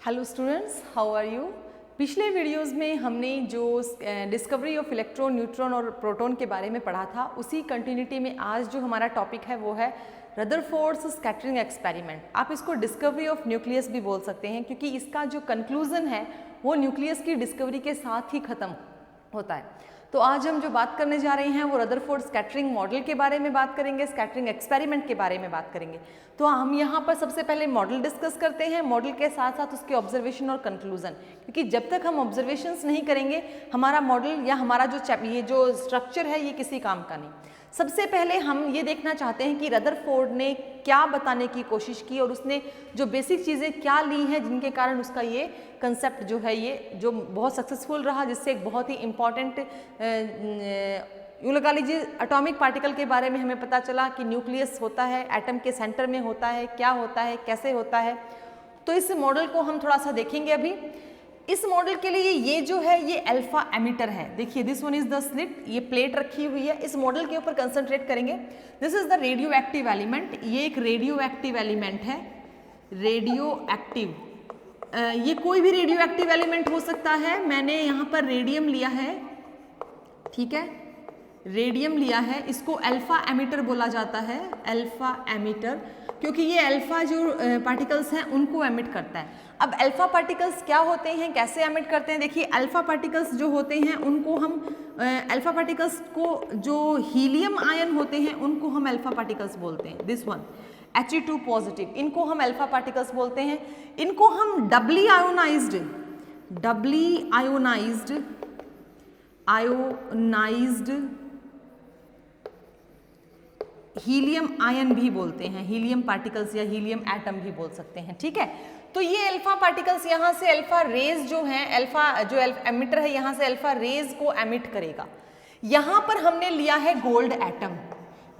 Hello students, how are you. पिछले videos में हमने जो डिस्कवरी ऑफ इलेक्ट्रॉन, न्यूट्रॉन और प्रोटॉन के बारे में पढ़ा था, उसी कंटिन्यूटी में आज जो हमारा टॉपिक है वो है रदरफोर्ड्स स्कैटरिंग एक्सपेरिमेंट। आप इसको डिस्कवरी ऑफ न्यूक्लियस भी बोल सकते हैं, क्योंकि इसका जो कंक्लूजन है वो न्यूक्लियस की डिस्कवरी के साथ ही खत्म होता है। तो आज हम जो बात करने जा रहे हैं वो रदरफोर्ड स्कैटरिंग मॉडल के बारे में बात करेंगे, स्कैटरिंग एक्सपेरिमेंट के बारे में बात करेंगे। तो हम यहाँ पर सबसे पहले मॉडल डिस्कस करते हैं, मॉडल के साथ साथ उसके ऑब्जर्वेशन और कंक्लूजन, क्योंकि जब तक हम ऑब्जर्वेशंस नहीं करेंगे हमारा मॉडल या हमारा ये जो स्ट्रक्चर है ये किसी काम का नहीं। सबसे पहले हम ये देखना चाहते हैं कि रदरफोर्ड ने क्या बताने की कोशिश की और उसने जो बेसिक चीज़ें क्या ली हैं जिनके कारण उसका ये कंसेप्ट जो है ये जो बहुत सक्सेसफुल रहा, जिससे एक बहुत ही इम्पॉर्टेंट यूँ लगा लीजिए एटॉमिक पार्टिकल के बारे में हमें पता चला कि न्यूक्लियस होता है, एटम के सेंटर में होता है, क्या होता है, कैसे होता है। तो इस मॉडल को हम थोड़ा सा देखेंगे अभी। इस मॉडल के लिए ये जो है ये अल्फा एमिटर है। देखिए this one is the slit, ये प्लेट रखी हुई है। इस मॉडल के ऊपर कंसंट्रेट करेंगे। This is the radio active element, ये एक रेडियो एक्टिव एलिमेंट है। रेडियो एक्टिव, ये कोई भी रेडियो एक्टिव एलिमेंट हो सकता है। मैंने यहाँ पर रेडियम लिया है, ठीक है, रेडियम लिया है। इसको अल्फा एमिटर बोला जाता है, अल्फा एमिटर, क्योंकि ये अल्फा जो पार्टिकल्स हैं उनको एमिट करता है। अब अल्फा पार्टिकल्स क्या होते हैं, कैसे एमिट करते हैं? देखिए अल्फा पार्टिकल्स जो होते हैं उनको हम अल्फा पार्टिकल्स को जो हीलियम आयन होते हैं उनको हम अल्फा पार्टिकल्स बोलते हैं। दिस वन He2 पॉजिटिव, इनको हम अल्फा पार्टिकल्स बोलते हैं। इनको हम डबली आयोनाइज्ड हीलियम आयन भी बोलते हैं, हीलियम पार्टिकल्स या हीलियम एटम भी बोल सकते हैं, ठीक है। तो ये अल्फा पार्टिकल्स यहाँ से अल्फा रेज जो हैं, अल्फा जो एमिटर है यहाँ से अल्फा रेज को एमिट करेगा। यहाँ पर हमने लिया है गोल्ड एटम,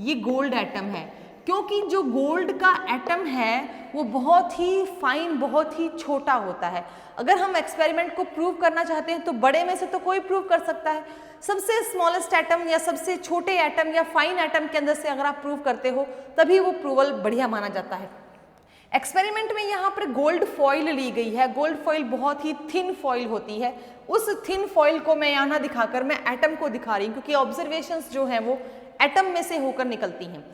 ये गोल्ड एटम है, क्योंकि जो गोल्ड का एटम है वो बहुत ही फाइन, बहुत ही छोटा होता है। अगर हम एक्सपेरिमेंट को प्रूव करना चाहते हैं तो बड़े में से तो कोई प्रूव कर सकता है, सबसे स्मॉलेस्ट एटम या सबसे छोटे एटम या फाइन एटम के अंदर से अगर आप प्रूव करते हो तभी वो प्रूवल बढ़िया माना जाता है। एक्सपेरिमेंट में यहाँ पर गोल्ड फॉइल ली गई है। गोल्ड फॉइल बहुत ही थिन फॉइल होती है। उस थिन फॉइल को मैं यहाँ दिखाकर मैं एटम को दिखा रही हूँ, क्योंकि ऑब्जर्वेशंस जो हैं वो एटम में से होकर निकलती हैं।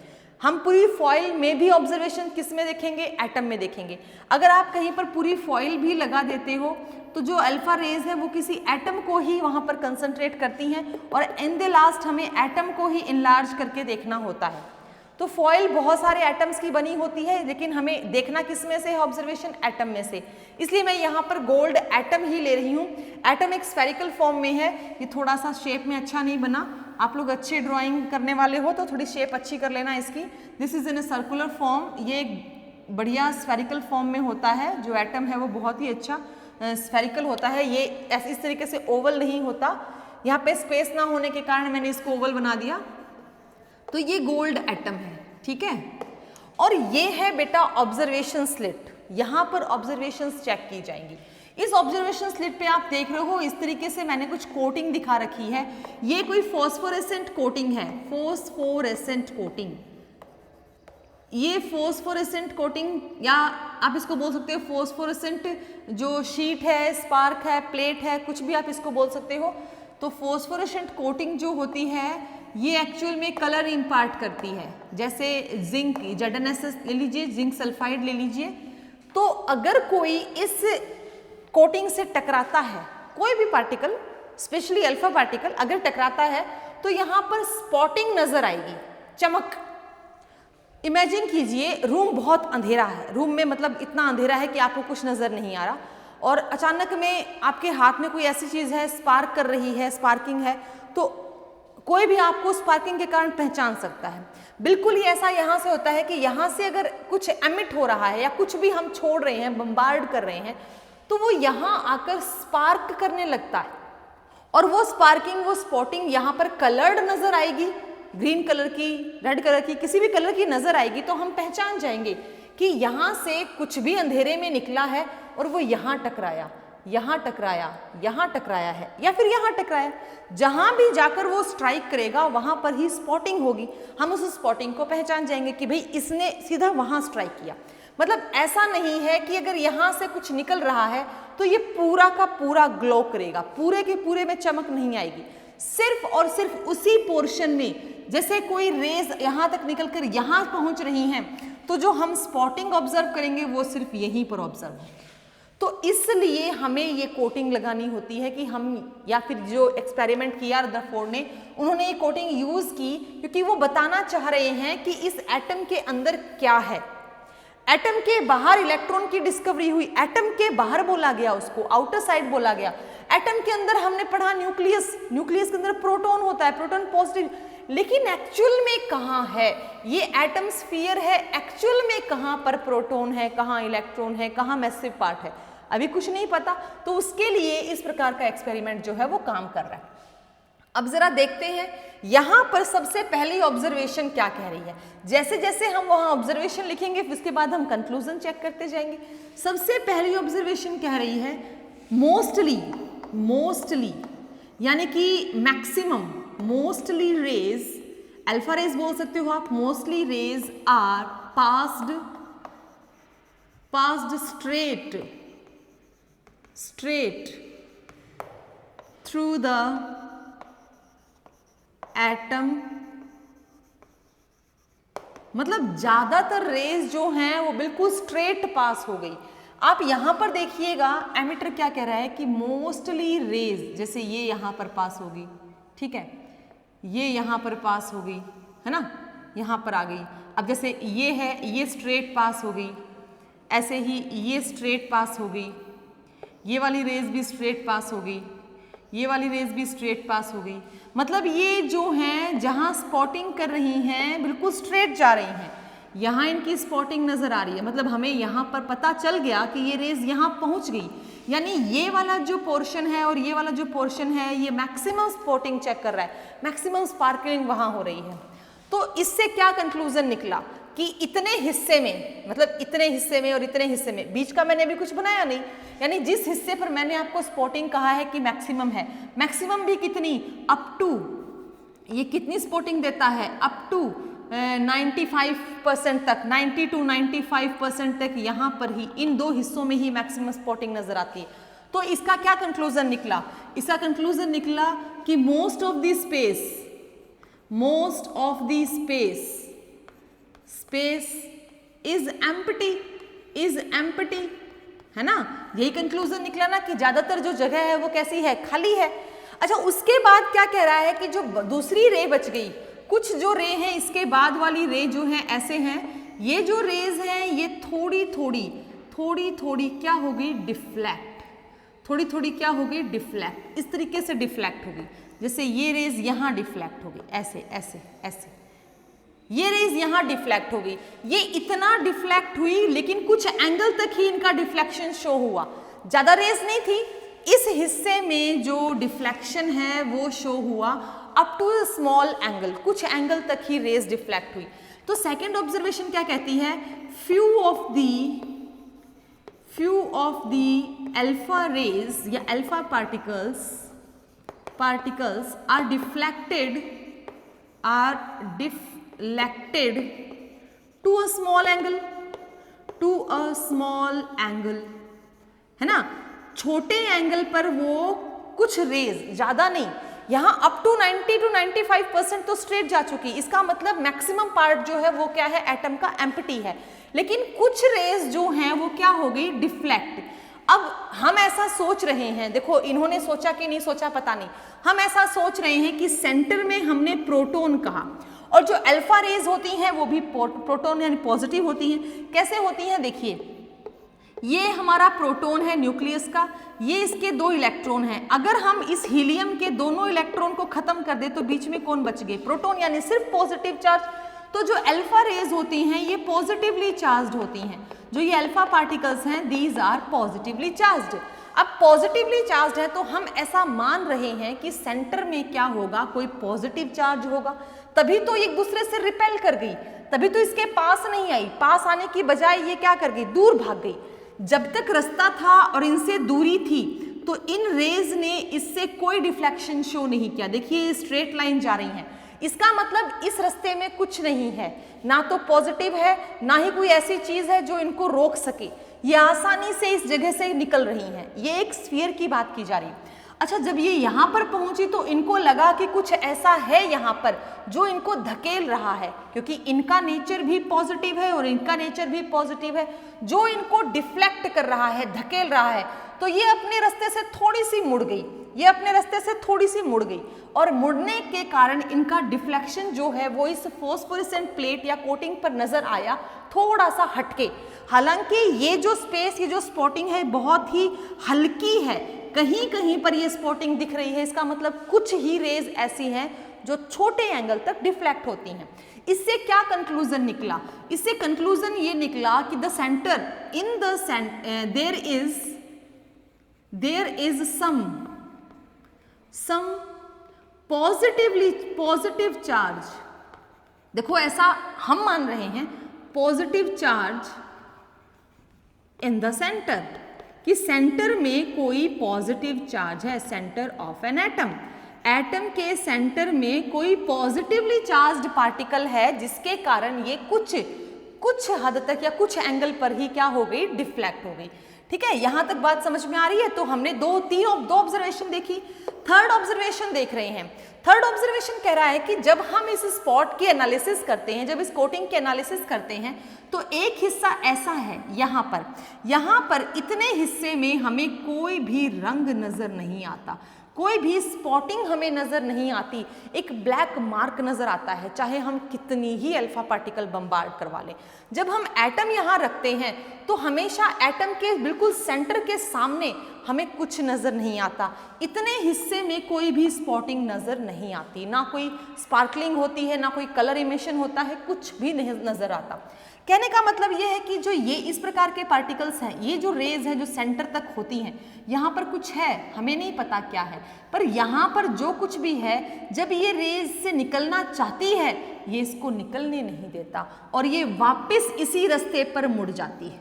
हम पूरी फॉइल में भी ऑब्जर्वेशन किस में देखेंगे? एटम में देखेंगे। अगर आप कहीं पर पूरी फॉइल भी लगा देते हो तो जो अल्फा रेज है वो किसी एटम को ही वहाँ पर कंसंट्रेट करती हैं और इन द लास्ट हमें एटम को ही इनलार्ज करके देखना होता है। तो फॉइल बहुत सारे एटम्स की बनी होती है, लेकिन हमें देखना किस में से है ऑब्जर्वेशन? एटम में से। इसलिए मैं यहाँ पर गोल्ड एटम ही ले रही हूँ। एटम एक स्फेरिकल फॉर्म में है, ये थोड़ा सा शेप में अच्छा नहीं बना। आप लोग अच्छे ड्राइंग करने वाले हो तो थोड़ी शेप अच्छी कर लेना इसकी। This is in a circular form, ये एक बढ़िया स्फेरिकल फॉर्म में होता है। जो एटम है वो बहुत ही अच्छा स्फेरिकल होता है, ये इस तरीके से ओवल नहीं होता। यहाँ पे स्पेस ना होने के कारण मैंने इसको ओवल बना दिया। तो ये गोल्ड एटम है, ठीक है। और ये है बेटा ऑब्जर्वेशन स्लिट, यहाँ पर ऑब्जर्वेशंस चेक की जाएंगी। इस ऑब्जर्वेशन स्लिट पे आप देख रहे हो इस तरीके से मैंने कुछ कोटिंग दिखा रखी है। ये कोई फॉस्फोरेसेंट कोटिंग है, फॉस्फोरेसेंट कोटिंग। ये फॉस्फोरेसेंट कोटिंग, या आप इसको बोल सकते हो फॉस्फोरेसेंट जो शीट है, स्पार्क है, प्लेट है, कुछ भी आप इसको बोल सकते हो। तो फॉस्फोरेसेंट कोटिंग जो होती है ये एक्चुअल में कलर इम्पार्ट करती है। जैसे जिंक, ZnSS ले लीजिए, जिंक सल्फाइड ले लीजिए। तो अगर कोई इस कोटिंग से टकराता है, कोई भी पार्टिकल, स्पेशली अल्फा पार्टिकल अगर टकराता है तो यहाँ पर स्पॉटिंग नजर आएगी, चमक। इमेजिन कीजिए रूम बहुत अंधेरा है, रूम में मतलब इतना अंधेरा है कि आपको कुछ नजर नहीं आ रहा, और अचानक में आपके हाथ में कोई ऐसी चीज है, स्पार्क कर रही है, स्पार्किंग है, तो कोई भी आपको स्पार्किंग के कारण पहचान सकता है। बिल्कुल ही ऐसा यहाँ से होता है कि यहाँ से अगर कुछ एमिट हो रहा है या कुछ भी हम छोड़ रहे हैं, बम्बार्ड कर रहे हैं, तो वो यहाँ आकर स्पार्क करने लगता है, और वो स्पार्किंग, वो स्पॉटिंग यहाँ पर कलर्ड नजर आएगी, ग्रीन कलर की, रेड कलर की, किसी भी कलर की नजर आएगी, तो हम पहचान जाएंगे कि यहाँ से कुछ भी अंधेरे में निकला है और वो यहाँ टकराया, यहाँ टकराया, यहाँ टकराया है, या फिर यहाँ टकराया। जहां भी जाकर वो स्ट्राइक करेगा वहां पर ही स्पॉटिंग होगी। हम उस स्पॉटिंग को पहचान जाएंगे कि भाई इसने सीधा वहां स्ट्राइक किया। मतलब ऐसा नहीं है कि अगर यहाँ से कुछ निकल रहा है तो ये पूरा का पूरा ग्लो करेगा, पूरे के पूरे में चमक नहीं आएगी, सिर्फ और सिर्फ उसी पोर्शन में। जैसे कोई रेज यहाँ तक निकलकर यहाँ पहुँच रही हैं तो जो हम स्पॉटिंग ऑब्जर्व करेंगे वो सिर्फ यहीं पर ऑब्जर्व होगी। तो इसलिए हमें ये कोटिंग लगानी होती है कि हम, या फिर जो एक्सपेरिमेंट किया रदरफोर्ड ने, उन्होंने ये कोटिंग यूज की क्योंकि वो बताना चाह रहे हैं कि इस एटम के अंदर क्या है। एटम के बाहर इलेक्ट्रॉन की डिस्कवरी हुई, एटम के बाहर बोला गया, उसको आउटर साइड बोला गया। एटम के अंदर हमने पढ़ा न्यूक्लियस, न्यूक्लियस के अंदर प्रोटॉन होता है, प्रोटॉन पॉजिटिव, लेकिन एक्चुअल में कहाँ है ये एटम स्फीयर है, एक्चुअल में कहाँ पर प्रोटॉन है, कहाँ इलेक्ट्रॉन है, कहाँ मैसिव पार्ट है, अभी कुछ नहीं पता। तो उसके लिए इस प्रकार का एक्सपेरिमेंट जो है वो काम कर रहा है। अब जरा देखते हैं यहाँ पर सबसे पहली ऑब्जर्वेशन क्या कह रही है। जैसे जैसे हम वहाँ ऑब्जर्वेशन लिखेंगे उसके बाद हम कंक्लूजन चेक करते जाएंगे। सबसे पहली ऑब्जर्वेशन कह रही है मोस्टली, मोस्टली यानी कि maximum, mostly rays, alpha rays बोल सकते हो आप, mostly rays are passed straight through the atom, मतलब ज्यादातर रेज जो हैं वो बिल्कुल स्ट्रेट पास हो गई। आप यहां पर देखिएगा एमिटर क्या कह रहा है कि मोस्टली रेज, जैसे ये यहां पर पास होगी, ठीक है, ये यहां पर पास हो गई है ना, यहां पर आ गई। अब जैसे ये है, ये स्ट्रेट पास हो गई, ऐसे ही ये स्ट्रेट पास हो गई, ये वाली रेज भी स्ट्रेट पास हो गई, ये वाली रेज भी स्ट्रेट पास हो गई। मतलब ये जो हैं जहाँ स्पॉटिंग कर रही हैं बिल्कुल स्ट्रेट जा रही हैं, यहाँ इनकी स्पॉटिंग नजर आ रही है। मतलब हमें यहाँ पर पता चल गया कि ये रेज यहाँ पहुँच गई, यानी ये वाला जो पोर्शन है और ये वाला जो पोर्शन है ये मैक्सिमम स्पॉटिंग चेक कर रहा है, मैक्सिमम स्पार्कलिंग वहाँ हो रही है। तो इससे क्या कंक्लूजन निकला कि इतने हिस्से में, मतलब इतने हिस्से में और इतने हिस्से में, बीच का मैंने अभी कुछ बनाया नहीं, यानी जिस हिस्से पर मैंने आपको स्पॉटिंग कहा है कि मैक्सिमम है, मैक्सिमम भी कितनी, अप टू, ये कितनी स्पॉटिंग देता है, अप टू 95% तक, 90 to 95% तक यहाँ पर ही इन दो हिस्सों में ही मैक्सिमम स्पॉटिंग नजर आती है। तो इसका क्या कंक्लूजन निकला, इसका कंक्लूजन निकला कि most of the space is empty, है ना, यही कंक्लूजन निकला ना कि ज्यादातर जो जगह है वो कैसी है, खाली है। अच्छा, उसके बाद क्या कह रहा है कि जो दूसरी रे बच गई, कुछ जो रे हैं इसके बाद वाली रे जो है ऐसे हैं, ये जो रेज हैं ये थोड़ी थोड़ी क्या हो गई, डिफ्लेक्ट, थोड़ी क्या हो गई, डिफ्लेक्ट, इस तरीके से डिफ्लेक्ट हो गई। जैसे ये रेज यहाँ डिफ्लेक्ट हो गई, ऐसे ऐसे ऐसे, ये रेज यहाँ डिफ्लेक्ट हो गई। ये इतना डिफ्लेक्ट हुई लेकिन कुछ एंगल तक ही इनका डिफ्लेक्शन शो हुआ, ज्यादा रेज नहीं थी। इस हिस्से में जो डिफ्लेक्शन है वो शो हुआ up to a small angle, कुछ एंगल तक ही रेज डिफ्लेक्ट हुई। तो सेकंड ऑब्जर्वेशन क्या कहती है, few of the alpha rays या alpha particles are deflected to a small angle, है ना, छोटे एंगल पर वो कुछ रेज, ज्यादा नहीं, यहाँ अप टू 90 to 95% तो स्ट्रेट जा चुकी। इसका मतलब मैक्सिमम पार्ट जो है वो क्या है, एटम का एम्प्टी है, लेकिन कुछ रेज जो हैं वो क्या हो गई, डिफ्लेक्ट। अब हम ऐसा सोच रहे हैं, देखो इन्होंने सोचा कि नहीं सोचा पता नहीं, हम ऐसा सोच रहे हैं कि सेंटर में हमने प्रोटॉन कहा और जो अल्फा रेज होती हैं वो भी प्रोटॉन यानी पॉजिटिव होती हैं। कैसे होती हैं, देखिए ये हमारा प्रोटॉन है न्यूक्लियस का, ये इसके 2 इलेक्ट्रॉन हैं। अगर हम इस हीलियम के दोनों इलेक्ट्रॉन को खत्म कर दे तो बीच में कौन बच गए, प्रोटॉन, यानी सिर्फ पॉजिटिव चार्ज। तो जो अल्फा रेज होती हैं ये पॉजिटिवली चार्ज्ड होती हैं, जो ये अल्फा पार्टिकल्स हैं दीज आर पॉजिटिवली चार्ज्ड। अब पॉजिटिवली चार्ज्ड है तो हम ऐसा मान रहे हैं कि सेंटर में क्या होगा, कोई पॉजिटिव चार्ज होगा, तभी तो एक दूसरे से रिपेल कर गई, तभी तो इसके पास नहीं आई, पास आने की बजाय ये क्या कर गई, दूर भाग गई। जब तक रास्ता था और इनसे दूरी थी तो इन रेज ने इससे कोई डिफ्लेक्शन शो नहीं किया। देखिए ये स्ट्रेट लाइन जा रही हैं, इसका मतलब इस रास्ते में कुछ नहीं है, ना तो पॉजिटिव है ना ही कोई ऐसी चीज है जो इनको रोक सके, ये आसानी से इस जगह से निकल रही हैं। ये एक स्फीयर की बात की जा रही है। अच्छा, जब ये यहाँ पर पहुंची तो इनको लगा कि कुछ ऐसा है यहाँ पर जो इनको धकेल रहा है, क्योंकि इनका नेचर भी पॉजिटिव है और इनका नेचर भी पॉजिटिव है, जो इनको डिफ्लेक्ट कर रहा है, धकेल रहा है। तो ये अपने रास्ते से थोड़ी सी मुड़ गई, ये अपने रास्ते से थोड़ी सी मुड़ गई, और मुड़ने के कारण इनका डिफ्लेक्शन जो है वो इस फॉस्फोरेसेंट प्लेट या कोटिंग पर नजर आया, थोड़ा सा हटके। हालांकि ये जो स्पेस, ये जो स्पॉटिंग है बहुत ही हल्की है, कहीं कहीं पर ये स्पॉटिंग दिख रही है, इसका मतलब कुछ ही रेज ऐसी हैं जो छोटे एंगल तक डिफ्लेक्ट होती हैं। इससे क्या कंक्लूजन निकला? इससे कंक्लूजन ये निकला कि the centre in the there is some positive charge. देखो, ऐसा हम मान रहे हैं, positive charge in the centre, कि सेंटर में कोई पॉजिटिव चार्ज है, centre of an atom. Atom के सेंटर में कोई पॉजिटिवली चार्ज्ड पार्टिकल है, जिसके कारण ये कुछ हद तक या कुछ एंगल पर ही क्या हो गई, डिफ्लेक्ट हो गई। ठीक है, यहां तक बात समझ में आ रही है? तो हमने दो ऑब्जर्वेशन देखी, थर्ड ऑब्जर्वेशन देख रहे हैं। थर्ड ऑब्जर्वेशन कह रहा है कि जब हम इस स्पॉट की एनालिसिस करते हैं, जब इस कोटिंग की एनालिसिस करते हैं, तो एक हिस्सा ऐसा है यहाँ पर इतने हिस्से में हमें कोई भी रंग नजर नहीं आता, कोई भी स्पॉटिंग हमें नजर नहीं आती, एक ब्लैक मार्क नजर आता है, चाहे हम कितनी ही अल्फा पार्टिकल बम्बार्ड करवा लें। जब हम एटम यहाँ रखते हैं तो हमेशा एटम के बिल्कुल सेंटर के सामने हमें कुछ नजर नहीं आता, इतने हिस्से में कोई भी स्पॉटिंग नजर नहीं आती, ना कोई स्पार्कलिंग होती है, ना कोई कलर इमिशन होता है, कुछ भी नहीं नजर आता। कहने का मतलब ये है कि जो ये इस प्रकार के पार्टिकल्स हैं, ये जो रेज है जो सेंटर तक होती हैं, यहाँ पर कुछ है, हमें नहीं पता क्या है, पर यहाँ पर जो कुछ भी है, जब ये रेज से निकलना चाहती है, ये इसको निकलने नहीं देता और ये वापस इसी रास्ते पर मुड़ जाती है।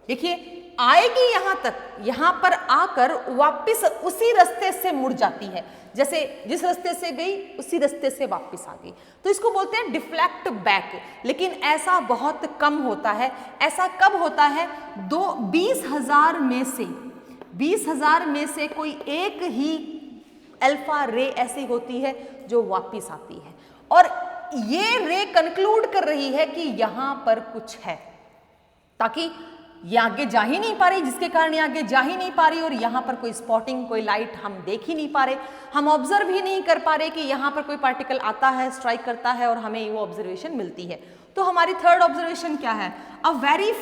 देखिए, आएगी यहाँ तक, यहाँ पर आकर वापस उसी रास्ते से मुड़ जाती है, जैसे जिस रास्ते से गई उसी रास्ते से वापस आ गई। तो इसको बोलते हैं डिफ्लेक्ट बैक। लेकिन ऐसा बहुत कम होता है। ऐसा कब होता है? 20,000 में से कोई एक ही अल्फा रे ऐसी होती है जो वापस आती है, और ये रे कंक्लूड कर रही है कि यहां पर कुछ है, ताकि ये आगे जा ही नहीं पा रही, जिसके कारण ये आगे जा ही नहीं पा रही, और यहाँ पर कोई स्पॉटिंग, कोई लाइट हम देख ही नहीं पा रहे, हम ऑब्जर्व ही नहीं कर पा रहे कि यहाँ पर कोई पार्टिकल आता है, स्ट्राइक करता है और हमें वो ऑब्जर्वेशन मिलती है। तो हमारी थर्ड ऑब्जर्वेशन क्या है? अ वेरी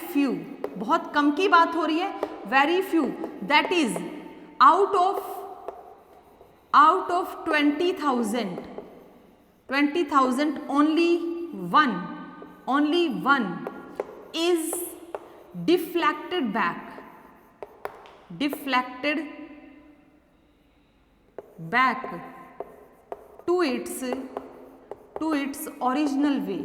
फ्यू, बहुत कम की बात हो रही है, very few, that is out of 20,000 only one is deflected back to its original way,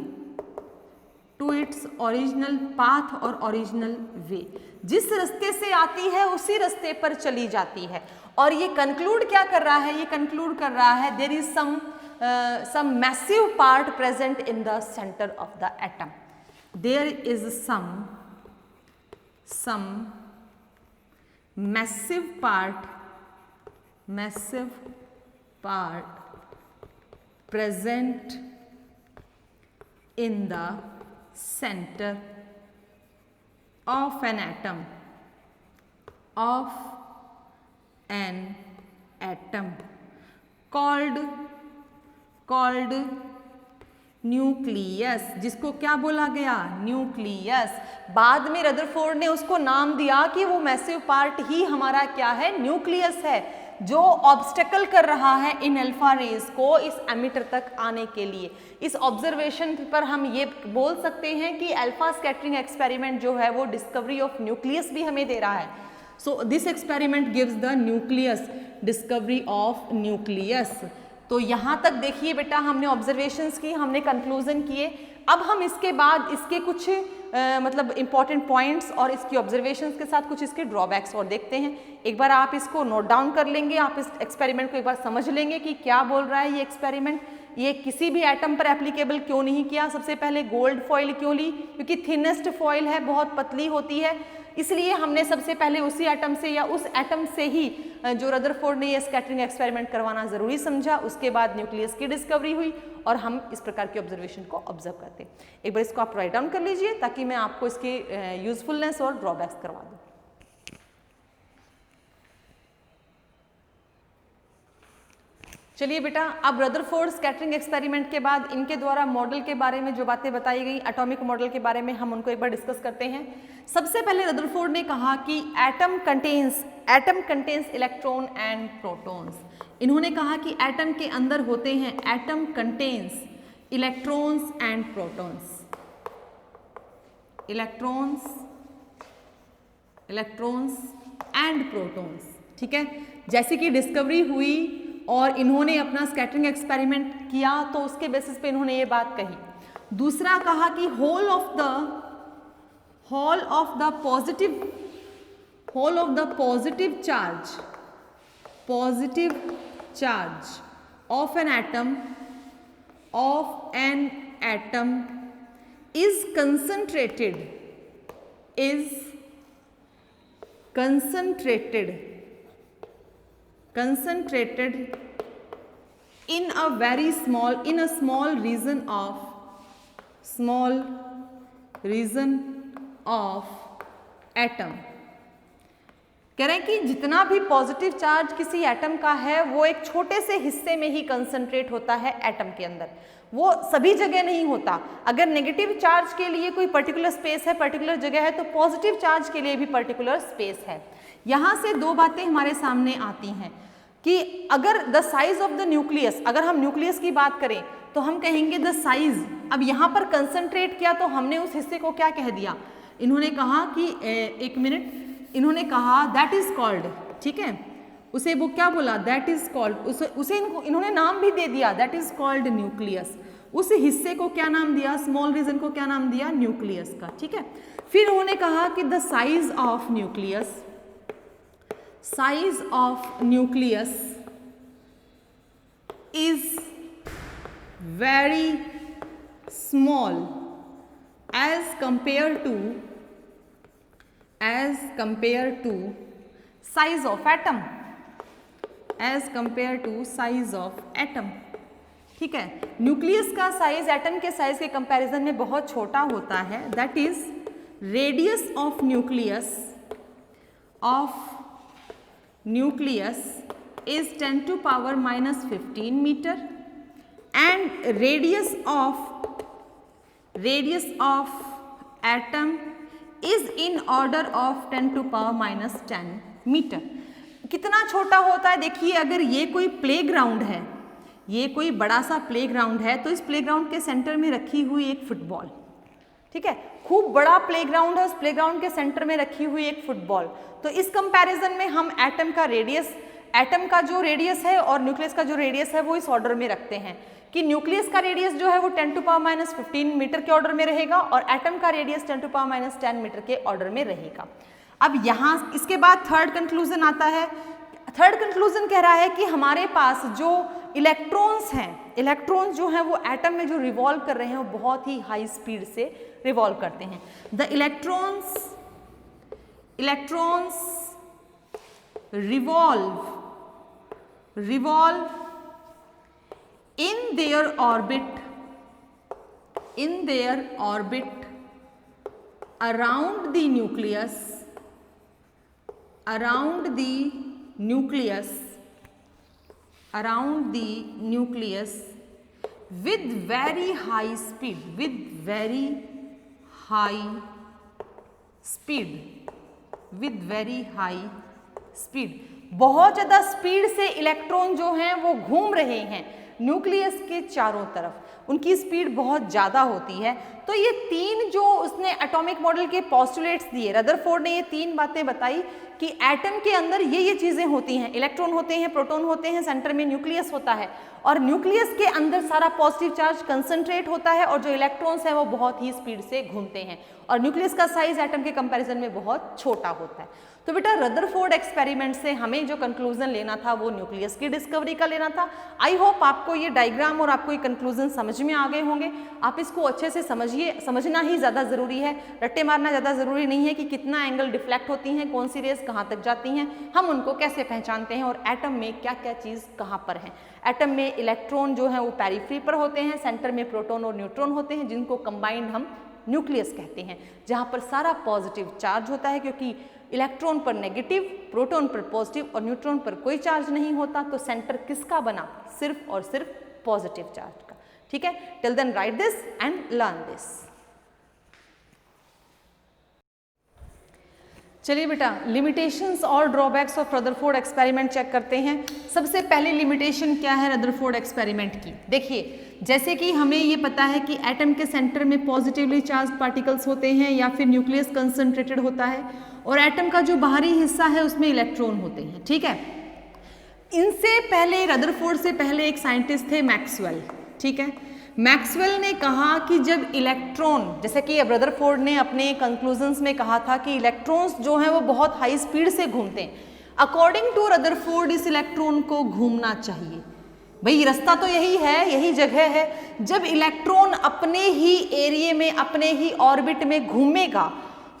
to its original path और original way। जिस रास्ते से आती है उसी रास्ते पर चली जाती है। और ये कंक्लूड क्या कर रहा है? ये कंक्लूड कर रहा है there is some massive part present in the center of the atom. There is some massive part present in the center of an atom called nucleus, जिसको क्या बोला गया? न्यूक्लियस। बाद में रदरफोर्ड ने उसको नाम दिया कि वो मैसिव पार्ट ही हमारा क्या है? न्यूक्लियस है, जो ऑब्स्टेकल कर रहा है इन अल्फा रेज को इस एमिटर तक आने के लिए। इस ऑब्जर्वेशन पर हम ये बोल सकते हैं कि अल्फा स्कैटरिंग एक्सपेरिमेंट जो है वो डिस्कवरी ऑफ न्यूक्लियस भी हमें दे रहा है। So this experiment gives the nucleus, discovery of nucleus. तो यहाँ तक देखिए बेटा, हमने ऑब्जर्वेशंस की, हमने कंक्लूजन किए। अब हम इसके बाद इसके कुछ मतलब इंपॉर्टेंट पॉइंट्स और इसकी ऑब्जर्वेशंस के साथ कुछ इसके ड्रॉबैक्स और देखते हैं। एक बार आप इसको नोट डाउन कर लेंगे, आप इस एक्सपेरिमेंट को एक बार समझ लेंगे कि क्या बोल रहा है ये एक्सपेरिमेंट, ये किसी भी एटम पर एप्लीकेबल क्यों नहीं किया। सबसे पहले गोल्ड फॉइल क्यों ली, क्योंकि थिनेस्ट फॉइल है, बहुत पतली होती है, इसलिए हमने सबसे पहले उसी एटम से या उस एटम से ही जो रदरफोर्ड ने ये स्कैटरिंग एक्सपेरिमेंट करवाना ज़रूरी समझा। उसके बाद न्यूक्लियस की डिस्कवरी हुई और हम इस प्रकार के ऑब्जर्वेशन को ऑब्जर्व करते हैं। एक बार इसको आप राइट डाउन कर लीजिए ताकि मैं आपको इसकी यूजफुलनेस और ड्रॉबैक्स करवा दूँ। चलिए बेटा, अब रदरफोर्ड स्कैटरिंग एक्सपेरिमेंट के बाद इनके द्वारा मॉडल के बारे में जो बातें बताई गई, एटॉमिक मॉडल के बारे में हम उनको एक बार डिस्कस करते हैं। सबसे पहले रदरफोर्ड ने कहा कि atom contains electron and protons. इन्होंने कहा कि एटम के अंदर होते हैं, atom contains electrons and protons, electrons and protons. ठीक है, जैसे कि डिस्कवरी हुई और इन्होंने अपना स्कैटरिंग एक्सपेरिमेंट किया तो उसके बेसिस पे इन्होंने ये बात कही। दूसरा कहा कि whole of the positive charge of an atom is concentrated in a small region of atom। कह रहे हैं कि जितना भी पॉजिटिव चार्ज किसी एटम का है वो एक छोटे से हिस्से में ही कंसंट्रेट होता है एटम के अंदर, वो सभी जगह नहीं होता। अगर नेगेटिव चार्ज के लिए कोई पर्टिकुलर स्पेस है, पर्टिकुलर जगह है, तो पॉजिटिव चार्ज के लिए भी पर्टिकुलर स्पेस है। यहाँ से दो बातें हमारे सामने आती हैं कि अगर the size of the nucleus, अगर हम न्यूक्लियस की बात करें तो हम कहेंगे द साइज। अब यहाँ पर कंसंट्रेट किया तो हमने उस हिस्से को क्या कह दिया, इन्होंने कहा कि एक मिनट, इन्होंने कहा दैट इज कॉल्ड, ठीक है, उसे वो क्या बोला, दैट इज कॉल्ड, उसे इन्होंने नाम भी दे दिया, दैट इज कॉल्ड न्यूक्लियस। उस हिस्से को क्या नाम दिया, स्मॉल रीजन को क्या नाम दिया, न्यूक्लियस का। ठीक है, फिर उन्होंने कहा कि the size of nucleus is very small as compared to size of atom, ठीक है। न्यूक्लियस का साइज एटम के साइज के कंपैरिजन में बहुत छोटा होता है। That is radius of nucleus is 10 to power minus 15 meter and radius of atom is in order of 10 to power minus 10 meter। कितना छोटा होता है, देखिए अगर ये कोई प्लेग्राउंड है, ये कोई बड़ा सा प्लेग्राउंड है, तो इस प्लेग्राउंड के सेंटर में रखी हुई एक फुटबॉल, ठीक है, खूब बड़ा प्लेग्राउंड है, उस प्लेग्राउंड के सेंटर में रखी हुई एक फुटबॉल। तो इस कंपैरिजन में हम एटम का जो रेडियस है और न्यूक्लियस का जो रेडियस है वो इस ऑर्डर में रखते हैं कि न्यूक्लियस का रेडियस जो है वो 10 टू पावर माइनस 15 मीटर के ऑर्डर में रहेगा और एटम का radius 10 to power minus 10 metre के ऑर्डर में रहेगा। अब यहाँ इसके बाद थर्ड कंक्लूजन आता है। थर्ड कंक्लूजन कह रहा है कि हमारे पास जो इलेक्ट्रॉन्स हैं, इलेक्ट्रॉन्स जो हैं वो एटम में जो रिवॉल्व कर रहे हैं वो बहुत ही हाई स्पीड से रिवॉल्व करते हैं। The electrons revolve in their orbit around the nucleus with very high speed, बहुत ज़्यादा स्पीड से इलेक्ट्रॉन जो हैं वो घूम रहे हैं न्यूक्लियस के चारों तरफ, उनकी स्पीड बहुत ज़्यादा होती है। तो ये तीन जो उसने एटॉमिक मॉडल के पोस्टुलेट्स दिए, रदरफोर्ड ने ये तीन बातें बताई कि एटम के अंदर ये चीजें होती हैं, इलेक्ट्रॉन होते हैं, प्रोटॉन होते हैं, सेंटर में न्यूक्लियस होता है और न्यूक्लियस के अंदर सारा पॉजिटिव चार्ज कंसंट्रेट होता है और जो इलेक्ट्रॉन्स हैं वो बहुत ही स्पीड से घूमते हैं और न्यूक्लियस का साइज एटम के कंपैरिजन में बहुत छोटा होता है। तो बेटा रदरफोर्ड एक्सपेरिमेंट से हमें जो कंक्लूजन लेना था वो न्यूक्लियस की डिस्कवरी का लेना था। आई होप आपको ये डायग्राम और आपको ये कंक्लूजन समझ में आ गए होंगे। आप इसको अच्छे से समझिए, समझना ही ज़्यादा ज़रूरी है, रट्टे मारना ज़्यादा ज़रूरी नहीं है कि कितना एंगल डिफ्लेक्ट होती हैं, कौन सी रेज कहाँ तक जाती हैं, हम उनको कैसे पहचानते हैं और एटम में क्या क्या चीज़ कहाँ पर है। एटम में इलेक्ट्रॉन जो है वो पेरिफ्री पर होते हैं, सेंटर में प्रोटॉन और न्यूट्रॉन होते हैं जिनको कंबाइंड हम न्यूक्लियस कहते हैं, जहाँ पर सारा पॉजिटिव चार्ज होता है क्योंकि इलेक्ट्रॉन पर नेगेटिव, प्रोटॉन पर पॉजिटिव और न्यूट्रॉन पर कोई चार्ज नहीं होता। तो सेंटर किसका बना? सिर्फ और सिर्फ पॉजिटिव चार्ज का। ठीक है, till then write this and learn this. चलिए बेटा लिमिटेशंस और drawbacks of Rutherford experiment check करते हैं। सबसे पहली लिमिटेशन क्या है रदरफोर्ड एक्सपेरिमेंट की? देखिए जैसे कि हमें ये पता है कि एटम के सेंटर में पॉजिटिवली चार्ज पार्टिकल्स होते हैं या फिर न्यूक्लियस कंसंट्रेटेड होता है और एटम का जो बाहरी हिस्सा है उसमें इलेक्ट्रॉन होते हैं। ठीक है, इनसे पहले रदरफोर्ड से पहले एक साइंटिस्ट थे मैक्सवेल। ठीक है, मैक्सवेल ने कहा कि जब इलेक्ट्रॉन, जैसे कि रदरफोर्ड ने अपने कंक्लूजन्स में कहा था कि इलेक्ट्रॉन्स जो हैं वो बहुत हाई स्पीड से घूमते हैं, अकॉर्डिंग टू रदरफोर्ड इस इलेक्ट्रॉन को घूमना चाहिए। भाई रास्ता तो यही है, यही जगह है, जब इलेक्ट्रॉन अपने ही एरिया में, अपने ही ऑर्बिट में घूमेगा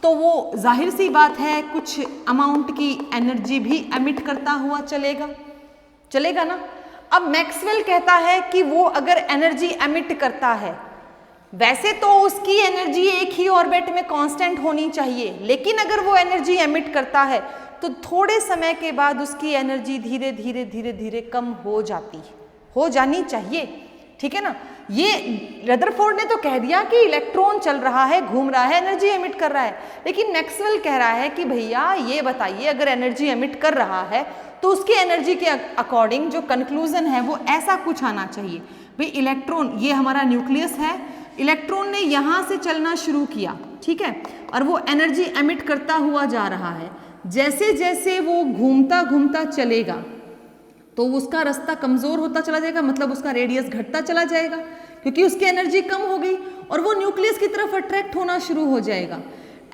तो वो जाहिर सी बात है कुछ अमाउंट की एनर्जी भी एमिट करता हुआ चलेगा ना। अब मैक्सवेल कहता है कि वो अगर एनर्जी एमिट करता है, वैसे तो उसकी एनर्जी एक ही ऑर्बिट में कांस्टेंट होनी चाहिए, लेकिन अगर वो एनर्जी एमिट करता है तो थोड़े समय के बाद उसकी एनर्जी धीरे धीरे कम हो जानी चाहिए। ठीक है ना, ये रदरफोर्ड ने तो कह दिया कि इलेक्ट्रॉन चल रहा है, घूम रहा है, एनर्जी एमिट कर रहा है, लेकिन मैक्सवेल कह रहा है कि भैया ये बताइए अगर एनर्जी एमिट कर रहा है तो उसकी एनर्जी के अकॉर्डिंग जो कंक्लूजन है वो ऐसा कुछ आना चाहिए। भाई इलेक्ट्रॉन, ये हमारा न्यूक्लियस है, इलेक्ट्रॉन ने यहाँ से चलना शुरू किया, ठीक है, और वो एनर्जी एमिट करता हुआ जा रहा है। जैसे जैसे वो घूमता चलेगा तो उसका रास्ता कमजोर होता चला जाएगा, मतलब उसका रेडियस घटता चला जाएगा क्योंकि उसकी एनर्जी कम हो गई और वो न्यूक्लियस की तरफ अट्रैक्ट होना शुरू हो जाएगा।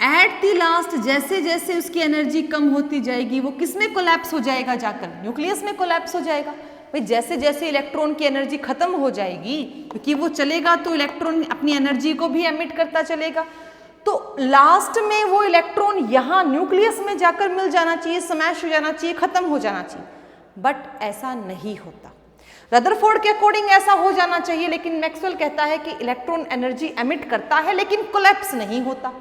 एट द लास्ट जैसे जैसे उसकी एनर्जी कम होती जाएगी वो किस में कोलैप्स हो जाएगा? जाकर न्यूक्लियस में कोलैप्स हो जाएगा। भाई जैसे जैसे इलेक्ट्रॉन की एनर्जी खत्म हो जाएगी, क्योंकि वो चलेगा तो इलेक्ट्रॉन अपनी एनर्जी को भी एमिट करता चलेगा, तो लास्ट में वो इलेक्ट्रॉन यहाँ न्यूक्लियस में जाकर मिल जाना चाहिए, स्मैश हो जाना चाहिए, खत्म हो जाना चाहिए। बट ऐसा नहीं होता। रदरफोर्ड के अकॉर्डिंग ऐसा हो जाना चाहिए, लेकिन मैक्सवेल कहता है कि इलेक्ट्रॉन एनर्जी एमिट करता है लेकिन कोलैप्स नहीं होता,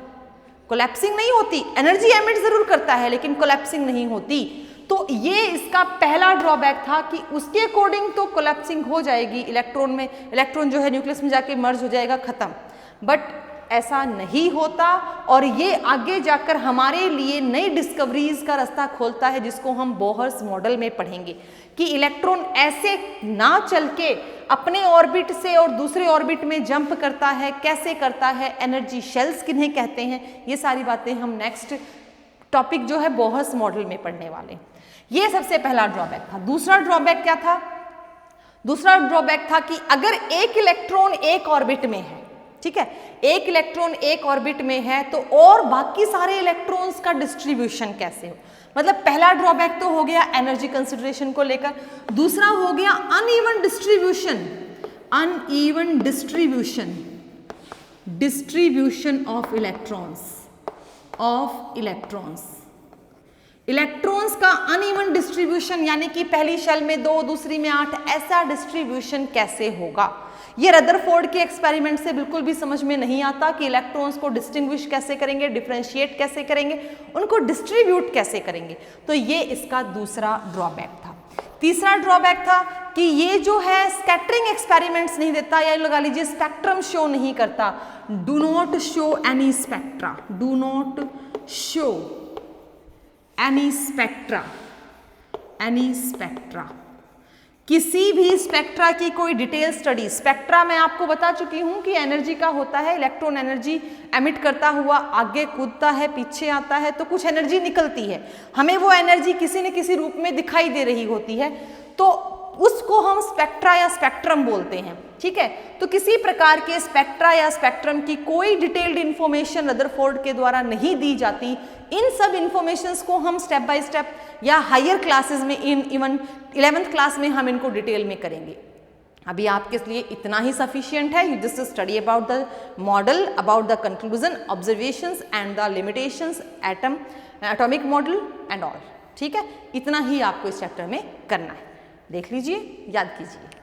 कोलैप्सिंग नहीं होती। एनर्जी एमिट जरूर करता है लेकिन कोलैप्सिंग नहीं होती। तो ये इसका पहला ड्रॉबैक था कि उसके अकॉर्डिंग तो कोलैप्सिंग हो जाएगी इलेक्ट्रॉन में, इलेक्ट्रॉन जो है न्यूक्लियस में जाके मर्ज हो जाएगा, खत्म। बट ऐसा नहीं होता और ये आगे जाकर हमारे लिए नई डिस्कवरीज का रास्ता खोलता है, जिसको हम बोहर्स मॉडल में पढ़ेंगे कि इलेक्ट्रॉन ऐसे ना चल के अपने ऑर्बिट से और दूसरे ऑर्बिट में जंप करता है, कैसे करता है, एनर्जी शेल्स किन्हें कहते हैं, ये सारी बातें हम नेक्स्ट टॉपिक जो है बोहर्स मॉडल में पढ़ने वाले। ये सबसे पहला ड्रॉबैक था। दूसरा ड्रॉबैक क्या था? दूसरा ड्रॉबैक था कि अगर एक इलेक्ट्रॉन एक ऑर्बिट में है, ठीक है, एक इलेक्ट्रॉन एक ऑर्बिट में है, तो और बाकी सारे इलेक्ट्रॉन्स का डिस्ट्रीब्यूशन कैसे हो? मतलब पहला ड्रॉबैक तो हो गया एनर्जी कंसिडरेशन को लेकर, दूसरा हो गया uneven distribution, distribution of electrons का अनइवन डिस्ट्रीब्यूशन, यानी कि पहली शेल में 2, दूसरी में 8, ऐसा डिस्ट्रीब्यूशन कैसे होगा? ये रदरफोर्ड के एक्सपेरिमेंट से बिल्कुल भी समझ में नहीं आता कि इलेक्ट्रॉन्स को डिस्टिंग्विश कैसे करेंगे, डिफरेंशिएट कैसे करेंगे, उनको डिस्ट्रीब्यूट कैसे करेंगे। तो ये इसका दूसरा ड्रॉबैक था। तीसरा ड्रॉबैक था कि ये जो है स्कैटरिंग एक्सपेरिमेंट्स नहीं देता, या लगा लीजिए स्पेक्ट्रम शो नहीं करता। Do not show any spectra, do not show any spectra किसी भी स्पेक्ट्रा की कोई डिटेल स्टडी, स्पेक्ट्रा मैं आपको बता चुकी हूँ कि एनर्जी का होता है, इलेक्ट्रॉन एनर्जी एमिट करता हुआ आगे कूदता है, पीछे आता है तो कुछ एनर्जी निकलती है, हमें वो एनर्जी किसी न किसी रूप में दिखाई दे रही होती है, तो उसको हम स्पेक्ट्रा या स्पेक्ट्रम बोलते हैं, ठीक है। तो किसी प्रकार के स्पेक्ट्रा या स्पेक्ट्रम की कोई डिटेल्ड इंफॉर्मेशन रदरफोर्ड के द्वारा नहीं दी जाती। इन सब इंफॉर्मेशंस को हम स्टेप बाय स्टेप या हायर क्लासेस में, इवन 11th क्लास में हम इनको डिटेल में करेंगे। अभी आपके लिए इतना ही सफिशिएंट है। You just study about the model, about the conclusion, observations and the limitations, atom, atomic model and all, ठीक है। इतना ही आपको इस चैप्टर में करना है। देख लीजिए, याद कीजिए।